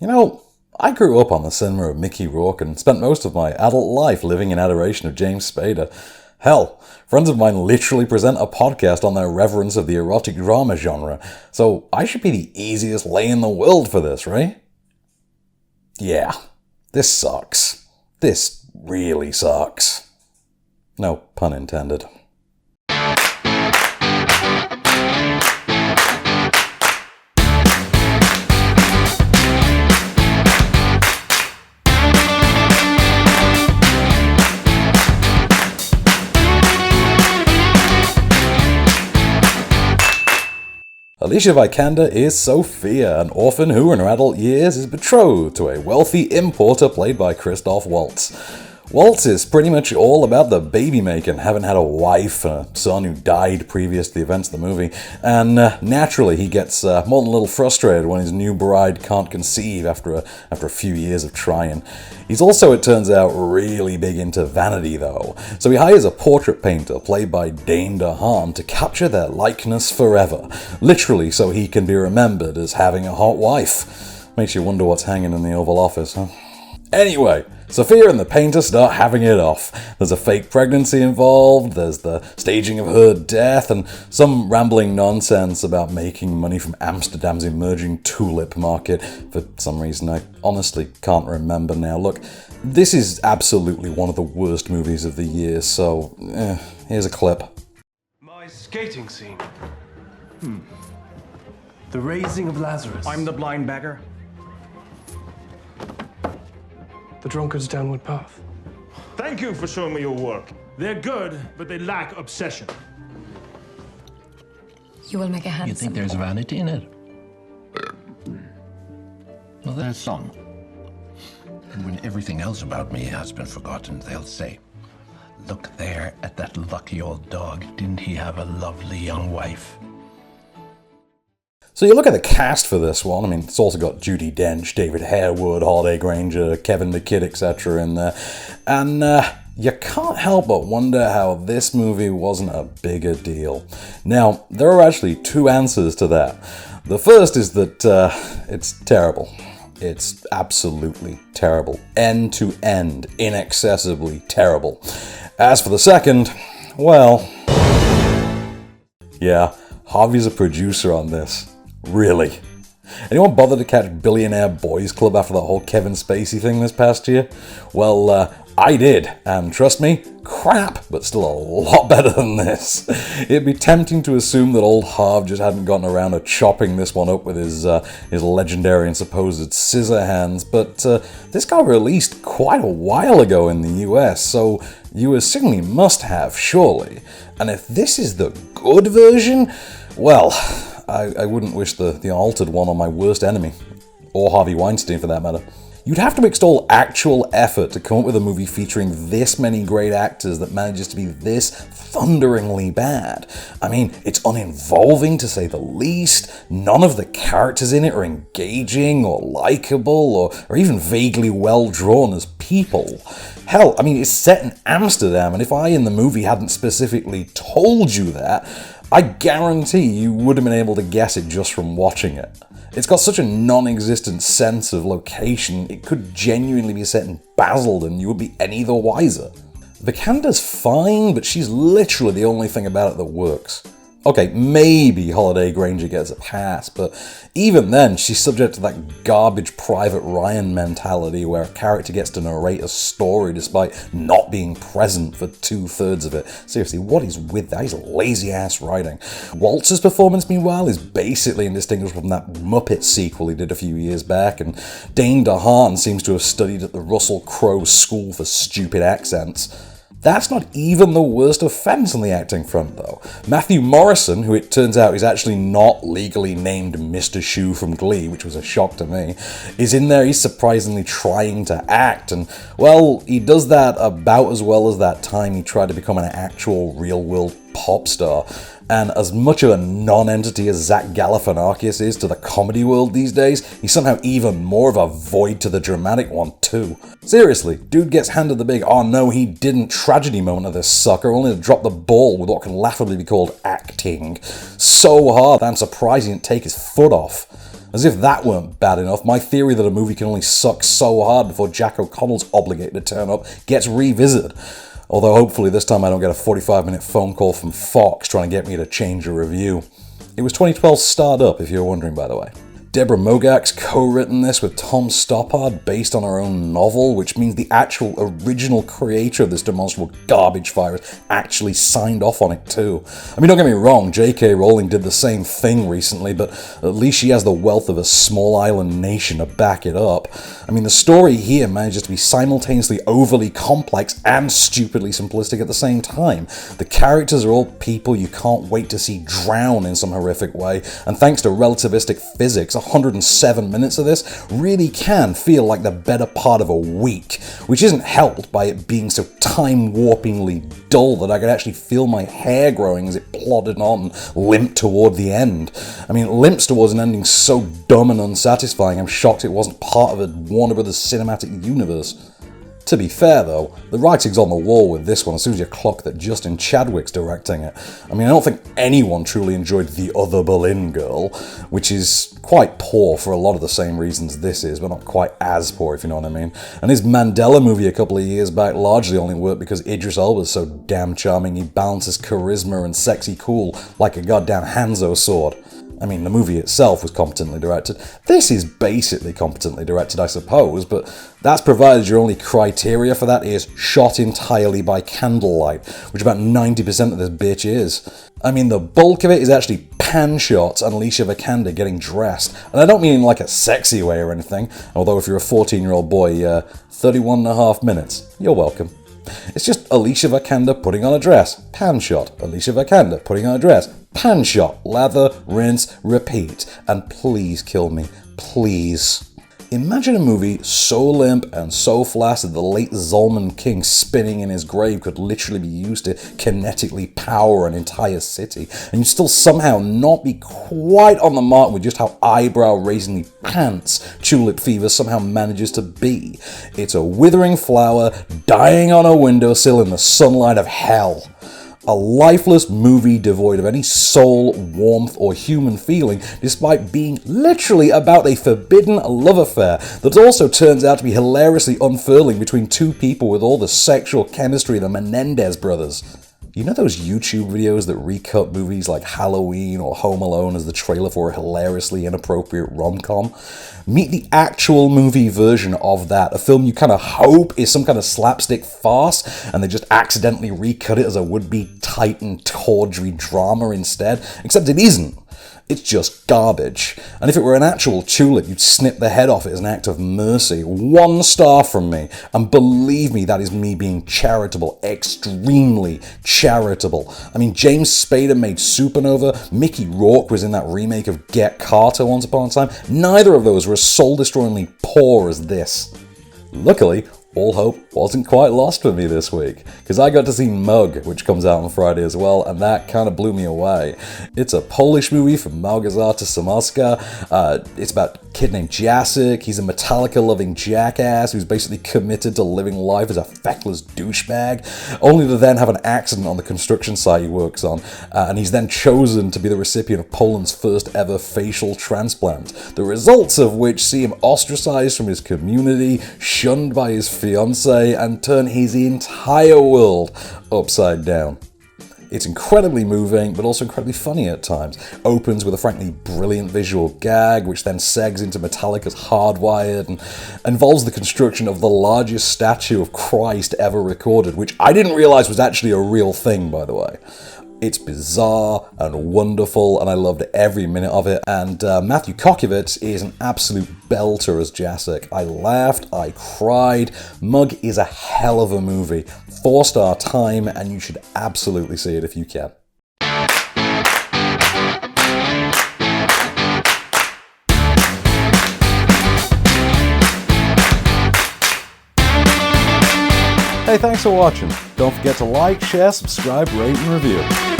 You know, I grew up on the cinema of Mickey Rourke and spent most of my adult life living in adoration of James Spader. Hell, friends of mine literally present a podcast on their reverence of the erotic drama genre, so I should be the easiest lay in the world for this, right? Yeah, this sucks. This really sucks. No pun intended. Alicia Vikander is Sophia, an orphan who in her adult years is betrothed to a wealthy importer played by Christoph Waltz. Waltz is pretty much all about the baby making, having had a wife and a son who died previous to the events of the movie, and naturally he gets more than a little frustrated when his new bride can't conceive after a few years of trying. He's also, it turns out, really big into vanity though, so he hires a portrait painter played by Dane DeHaan to capture their likeness forever, literally so he can be remembered as having a hot wife. Makes you wonder what's hanging in the Oval Office, huh? Anyway, Sophia and the painter start having it off. There's a fake pregnancy involved, there's the staging of her death, and some rambling nonsense about making money from Amsterdam's emerging tulip market. For some reason, I honestly can't remember now. Look, this is absolutely one of the worst movies of the year, so here's a clip. My skating scene. The raising of Lazarus. I'm the blind beggar. The drunkard's downward path. Thank you for showing me your work. They're good, but they lack obsession. You will make a handsome. You think there's vanity in it? Well, there's some. And when everything else about me has been forgotten, they'll say, look there at that lucky old dog. Didn't he have a lovely young wife? So you look at the cast for this one, I mean, it's also got Judi Dench, David Harewood, Holiday Granger, Kevin the Kid, etc. in there, and you can't help but wonder how this movie wasn't a bigger deal. Now, there are actually two answers to that. The first is that it's terrible. It's absolutely terrible. End to end, inaccessibly terrible. As for the second, well, yeah, Harvey's a producer on this. Really? Anyone bother to catch Billionaire Boys Club after that whole Kevin Spacey thing this past year? Well, I did, and trust me, crap, but still a lot better than this. It'd be tempting to assume that old Harv just hadn't gotten around to chopping this one up with his legendary and supposed scissor hands, but this got released quite a while ago in the US, so you certainly must have, surely. And if this is the good version, well, I wouldn't wish the altered one on my worst enemy, or Harvey Weinstein for that matter. You'd have to extol actual effort to come up with a movie featuring this many great actors that manages to be this thunderingly bad. I mean, it's uninvolving to say the least, none of the characters in it are engaging or likable or even vaguely well drawn as people. Hell, I mean, it's set in Amsterdam, and if I in the movie hadn't specifically told you that, I guarantee you would have been able to guess it just from watching it. It's got such a non-existent sense of location, it could genuinely be set in Basel and you would be any the wiser. Vikander's fine, but she's literally the only thing about it that works. Okay, maybe Holiday Granger gets a pass, but even then, she's subject to that garbage Private Ryan mentality where a character gets to narrate a story despite not being present for 2/3 of it. Seriously, what is with that? He's lazy-ass writing. Waltz's performance, meanwhile, is basically indistinguishable from that Muppet sequel he did a few years back, and Dane DeHaan seems to have studied at the Russell Crowe School for Stupid Accents. That's not even the worst offense on the acting front, though. Matthew Morrison, who it turns out is actually not legally named Mr. Shoe from Glee, which was a shock to me, is in there. He's surprisingly trying to act, and, well, he does that about as well as that time he tried to become an actual real-world pop star. And as much of a non-entity as Zach Galifianakis is to the comedy world these days, he's somehow even more of a void to the dramatic one too. Seriously, dude gets handed the big "oh no he didn't" tragedy moment of this sucker, only to drop the ball with what can laughably be called acting so hard that I'm surprised he didn't take his foot off. As if that weren't bad enough, my theory that a movie can only suck so hard before Jack O'Connell's obligated to turn up gets revisited. Although hopefully this time I don't get a 45-minute phone call from Fox trying to get me to change a review. It was 2012's Starred Up, if you're wondering, by the way. Deborah Mogak's co-written this with Tom Stoppard based on her own novel, which means the actual original creator of this demonstrable garbage virus actually signed off on it too. I mean, don't get me wrong, J.K. Rowling did the same thing recently, but at least she has the wealth of a small island nation to back it up. I mean, the story here manages to be simultaneously overly complex and stupidly simplistic at the same time. The characters are all people you can't wait to see drown in some horrific way, and thanks to relativistic physics, 107 minutes of this really can feel like the better part of a week, which isn't helped by it being so time-warpingly dull that I could actually feel my hair growing as it plodded on and limped toward the end. I mean, it limps towards an ending so dumb and unsatisfying, I'm shocked it wasn't part of a Warner Brothers cinematic universe. To be fair though, the writing's on the wall with this one as soon as you clock that Justin Chadwick's directing it. I mean, I don't think anyone truly enjoyed The Other Berlin Girl, which is quite poor for a lot of the same reasons this is, but not quite as poor, if you know what I mean. And his Mandela movie a couple of years back largely only worked because Idris Elba's so damn charming he balances charisma and sexy cool like a goddamn Hanzo sword. I mean, the movie itself was competently directed. This is basically competently directed, I suppose, but that's provided your only criteria for that is shot entirely by candlelight, which about 90% of this bitch is. I mean, the bulk of it is actually pan shots and Alicia Vikander getting dressed, and I don't mean in like a sexy way or anything, although if you're a 14-year-old boy, 31 and a half minutes, you're welcome. It's just Alicia Vikander putting on a dress, pan shot, Alicia Vikander putting on a dress, pan shot, lather, rinse, repeat, and please kill me, please. Imagine a movie so limp and so flaccid the late Zalman King spinning in his grave could literally be used to kinetically power an entire city, and you'd still somehow not be quite on the mark with just how eyebrow-raisingly pants Tulip Fever somehow manages to be. It's a withering flower dying on a windowsill in the sunlight of hell. A lifeless movie devoid of any soul, warmth, or human feeling, despite being literally about a forbidden love affair that also turns out to be hilariously unfurling between two people with all the sexual chemistry of the Menendez brothers. You know those YouTube videos that recut movies like Halloween or Home Alone as the trailer for a hilariously inappropriate rom-com? Meet the actual movie version of that, a film you kind of hope is some kind of slapstick farce, and they just accidentally recut it as a would-be tight and tawdry drama instead, except it isn't. It's just garbage. And if it were an actual tulip, you'd snip the head off it as an act of mercy. 1 star from me. And believe me, that is me being charitable. Extremely charitable. I mean, James Spader made Supernova. Mickey Rourke was in that remake of Get Carter once upon a time. Neither of those were as soul-destroyingly poor as this. Luckily, all hope wasn't quite lost for me this week, because I got to see Mug, which comes out on Friday as well, and that kind of blew me away. It's a Polish movie from Małgorzata Samorska. It's about a kid named Jacek. He's a Metallica-loving jackass who's basically committed to living life as a feckless douchebag, only to then have an accident on the construction site he works on, and he's then chosen to be the recipient of Poland's first ever facial transplant, the results of which see him ostracized from his community, shunned by his fiancé, and turn his entire world upside down. It's incredibly moving, but also incredibly funny at times. Opens with a frankly brilliant visual gag, which then segs into Metallica's Hardwired, and involves the construction of the largest statue of Christ ever recorded, which I didn't realize was actually a real thing, by the way. It's bizarre and wonderful, and I loved every minute of it. And Matthew Kokovitz is an absolute belter as Jacek. I laughed, I cried. Mug is a hell of a movie. 4-star time, and you should absolutely see it if you can. Hey, thanks for watching. Don't forget to like, share, subscribe, rate, and review.